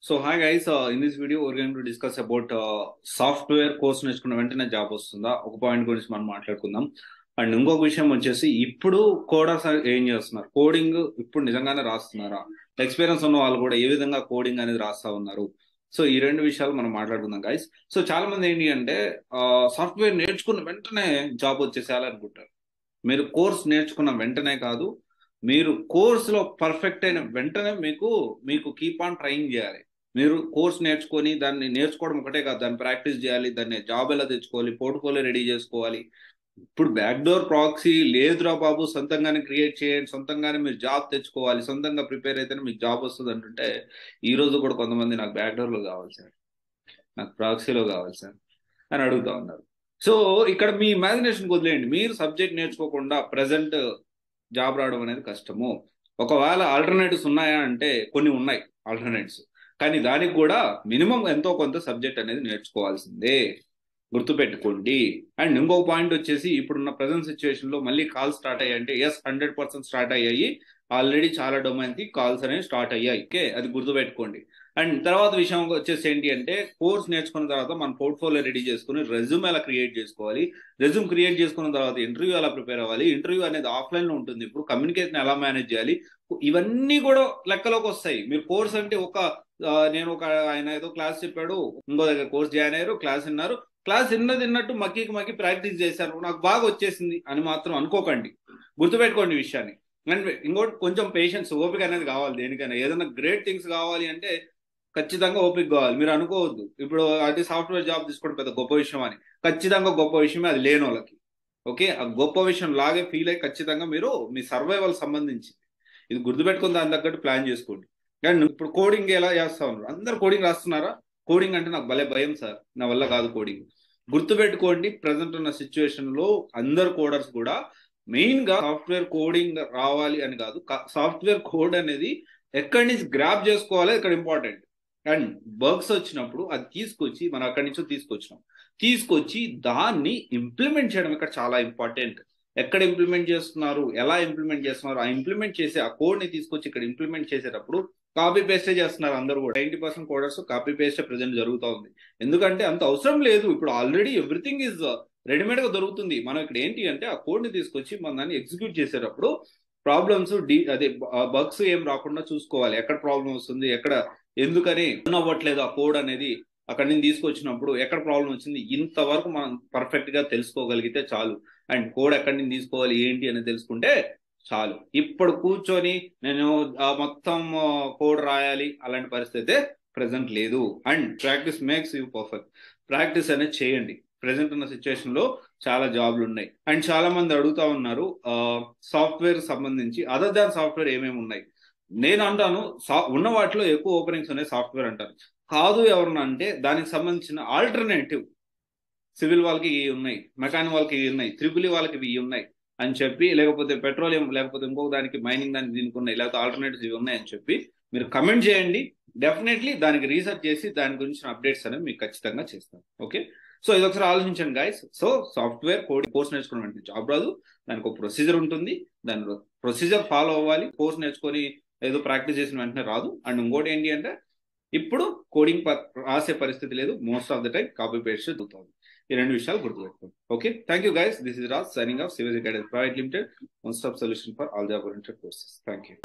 So hi guys, in this video we're going to discuss about software course నేర్చుకున్న వెంటనే job వస్తుందా ఒక point గురించి మనం మాట్లాడుకుందాం. అండ్ ఇంకొక విషయం వచ్చేసి ఇప్పుడు కోడర్స్ ఏం చేస్తున్నారు, కోడింగ్ ఇప్పుడు నిజంగానే రాస్తున్నారా, ఎక్స్పీరియన్స్ ఉన్న వాళ్ళు కూడా ఏ విధంగా కోడింగ్ అనేది రాస్తా ఉన్నారు. సో ఈ రెండు విషయాలు మనం మాట్లాడుకుందాం గైస్. సో చాలా మంది ఏంటి అంటే సాఫ్ట్వేర్ నేర్చుకున్న వెంటనే జాబ్ వచ్చేసేయాలనుకుంటారు. మీరు కోర్స్ నేర్చుకున్న వెంటనే కాదు, మీరు కోర్సులో పర్ఫెక్ట్ అయిన వెంటనే మీకు కీప్ ఆన్ ట్రైయింగ్ చేయాలి. మీరు కోర్స్ నేర్చుకొని దాన్ని నేర్చుకోవడం ఒకటే కాదు, దాన్ని ప్రాక్టీస్ చేయాలి, దాన్ని జాబ్ ఎలా తెచ్చుకోవాలి, పోర్ట్ఫోలియో రెడీ చేసుకోవాలి. ఇప్పుడు బ్యాక్డోర్ ప్రాక్సీ లేదురా బాబు, సొంతంగానే క్రియేట్ చేయండి, సొంతంగానే మీరు జాబ్ తెచ్చుకోవాలి, సొంతంగా ప్రిపేర్ అయితేనే మీకు జాబ్ వస్తుంది అంటుంటే ఈ రోజు కూడా కొంతమంది నాకు బ్యాక్డోర్లో కావాలి సార్, నాకు ప్రాక్సీలో కావాలి సార్ అని అడుగుతా ఉన్నారు. సో ఇక్కడ మీ ఇమాజినేషన్ వదిలేయండి. మీరు సబ్జెక్ట్ నేర్చుకోకుండా ప్రజెంట్ జాబ్ రావడం అనేది కష్టము. ఒకవేళ ఆల్టర్నేటివ్స్ ఉన్నాయా అంటే కొన్ని ఉన్నాయి ఆల్టర్నేటివ్స్, కానీ దానికి కూడా మినిమం ఎంతో కొంత సబ్జెక్ట్ అనేది నేర్చుకోవాల్సిందే, గుర్తుపెట్టుకోండి. అండ్ ఇంకొక పాయింట్ వచ్చేసి ఇప్పుడున్న ప్రజెంట్ సిచ్యువేషన్ లో మళ్ళీ కాల్ స్టార్ట్ అయ్యాయి అంటే 100% స్టార్ట్ అయ్యాయి. ఆల్రెడీ చాలా డొమైన్ కి కాల్స్ అనేవి స్టార్ట్ అయ్యాయి. ఓకే, అది గుర్తుపెట్టుకోండి. అండ్ తర్వాత విషయం వచ్చేసి ఏంటి అంటే కోర్స్ నేర్చుకున్న తర్వాత మన పోర్ట్ఫోలియో రెడీ చేసుకుని రెజ్యూమ్ ఎలా క్రియేట్ చేసుకోవాలి, రెజ్యూమ్ క్రియేట్ చేసుకున్న తర్వాత ఇంటర్వ్యూ ఎలా ప్రిపేర్ అవ్వాలి, ఇంటర్వ్యూ అనేది ఆఫ్లైన్ లో ఉంటుంది, ఇప్పుడు కమ్యూనికేషన్ ఎలా మేనేజ్ చేయాలి, ఇవన్నీ కూడా లెక్కలోకి వస్తాయి. మీరు కోర్స్ అంటే నేను ఆయన ఏదో క్లాస్ చెప్పాడు, ఇంకో దగ్గర కోర్స్ జాయిన్ అయ్యారు, క్లాస్ విన్నారు, క్లాస్ విన్నట్టు మక్కి ప్రాక్టీస్ చేశారు, నాకు బాగా వచ్చేసింది అని మాత్రం అనుకోకండి. గుర్తుపెట్టుకోండి ఈ విషయాన్ని. అండ్ ఇంకోటి కొంచెం పేషెన్స్, ఓపిక అనేది కావాలి. దేనికైనా ఏదైనా గ్రేట్ థింగ్స్ కావాలి అంటే ఖచ్చితంగా ఓపిక కావాలి. మీరు అనుకోవద్దు ఇప్పుడు అది సాఫ్ట్వేర్ జాబ్ తీసుకోవడం పెద్ద గొప్ప విషయం అని. ఖచ్చితంగా గొప్ప విషయమే అది లేని వాళ్ళకి. ఓకే, ఆ గొప్ప విషయం లాగే ఫీల్ అయ్యి ఖచ్చితంగా మీరు మీ సర్వైవల్ సంబంధించి ఇది గుర్తుపెట్టుకుని దాని తగ్గట్టు ప్లాన్ చేసుకోండి. అండ్ ఇప్పుడు కోడింగ్ ఎలా చేస్తా ఉన్నారు, అందరు కోడింగ్ రాస్తున్నారా? కోడింగ్ అంటే నాకు భలే భయం సార్, నా వల్ల కాదు కోడింగ్. గుర్తుపెట్టుకోండి, ప్రజెంట్ ఉన్న సిచ్యువేషన్ లో అందరు కోడర్స్ కూడా మెయిన్ గా సాఫ్ట్వేర్ కోడింగ్ రావాలి అని కాదు, సాఫ్ట్వేర్ కోడ్ అనేది ఎక్కడి నుంచి గ్రాప్ చేసుకోవాలి ఇక్కడ ఇంపార్టెంట్. అండ్ బగ్స్ వచ్చినప్పుడు అది తీసుకొచ్చి మనం అక్కడి నుంచి తీసుకొచ్చి దాన్ని ఇంప్లిమెంట్ చేయడం ఇక్కడ చాలా ఇంపార్టెంట్. ఎక్కడ ఇంప్లిమెంట్ చేస్తున్నారు, ఎలా ఇంప్లిమెంట్ చేస్తున్నారు, ఆ ఇంప్లిమెంట్ చేసే ఆ కోడ్ ని తీసుకొచ్చి ఇక్కడ ఇంప్లిమెంట్ చేసేటప్పుడు కాపీ పేస్టే చేస్తున్నారు అందరూ కూడా. 90% కోడర్స్ కాపీ పేస్టే ప్రజెంట్ జరుగుతూ ఉంది. ఎందుకంటే అంత అవసరం లేదు, ఇప్పుడు ఆల్రెడీ ఎవ్రీథింగ్ ఈజ్ రెడీమేడ్ గా దొరుకుతుంది. మనం ఇక్కడ ఏంటి అంటే ఆ కోడ్ ని తీసుకొచ్చి మనం దాన్ని ఎగ్జిక్యూట్ చేసేటప్పుడు ప్రాబ్లమ్స్ అదే బగ్స్ ఏం రాకుండా చూసుకోవాలి. ఎక్కడ ప్రాబ్లం వస్తుంది, ఎక్కడ ఎందుకని రన్ అవ్వట్లేదు ఆ కోడ్ అనేది అక్కడి నుంచి తీసుకొచ్చినప్పుడు ఎక్కడ ప్రాబ్లం వచ్చింది, ఇంతవరకు మనం పర్ఫెక్ట్ గా తెలుసుకోగలిగితే చాలు. అండ్ కోడ్ ఎక్కడి నుంచి తీసుకోవాలి ఏంటి అని తెలుసుకుంటే చాలు. ఇప్పుడు కూర్చొని నేను మొత్తం కోడ్ రాయాలి అలాంటి పరిస్థితి ప్రెసెంట్ లేదు. And practice makes you perfect. Practice అనేది చేయండి. ప్రెసెంట్ ఉన్న సిచ్యువేషన్ లో చాలా జాబ్లు ఉన్నాయి. అండ్ చాలా మంది అడుగుతా ఉన్నారు సాఫ్ట్వేర్ సంబంధించి అదర్ దాన్ సాఫ్ట్వేర్ ఏమేమి ఉన్నాయి. నేను అంటాను ఉన్న వాటిలో ఎక్కువ ఓపెనింగ్స్ ఉన్నాయి సాఫ్ట్వేర్ అంటారు. కాదు ఎవరన్నా అంటే దానికి సంబంధించిన ఆల్టర్నేటివ్ సివిల్ వాళ్ళకి ఇవి ఉన్నాయి, మెకానిక్ వాళ్ళకి ఇవి ఉన్నాయి, త్రిపుల్ వాళ్ళకి ఇవి ఉన్నాయి అని చెప్పి, లేకపోతే పెట్రోలియం, లేకపోతే ఇంకొక దానికి మైనింగ్ దానికి దీనికి ఉన్నాయి, లేకపోతే ఆల్టర్నేటివ్స్ ఇవి ఉన్నాయి అని చెప్పి మీరు కమెంట్ చేయండి. డెఫినెట్లీ దానికి రీసెర్చ్ చేసి దాని గురించిన అప్డేట్స్ అనేవి మీకు ఖచ్చితంగా చేస్తాను. ఓకే, సో ఇది ఒకసారి ఆలోచించండి గైస్. సో సాఫ్ట్వేర్ కోర్స్ నేర్చుకోవడం అంటే జాబ్ రాదు, దానికి ఒక ప్రొసీజర్ ఉంటుంది, దాని ప్రొసీజర్ ఫాలో అవ్వాలి. కోర్స్ నేర్చుకొని ఏదో ప్రాక్టీస్ చేసిన వెంటనే రాదు. అండ్ ఇంకోటి ఏంటి అంటే ఇప్పుడు కోడింగ్ రాసే పరిస్థితి లేదు, most of the time copy paste జరుగుతుంది. ఈ రెండు విషయాలు గుర్తుపెట్టుకోండి. Okay, thank you guys. This is Raj signing off civil academy private limited, one stop solution for all job oriented courses. Thank you.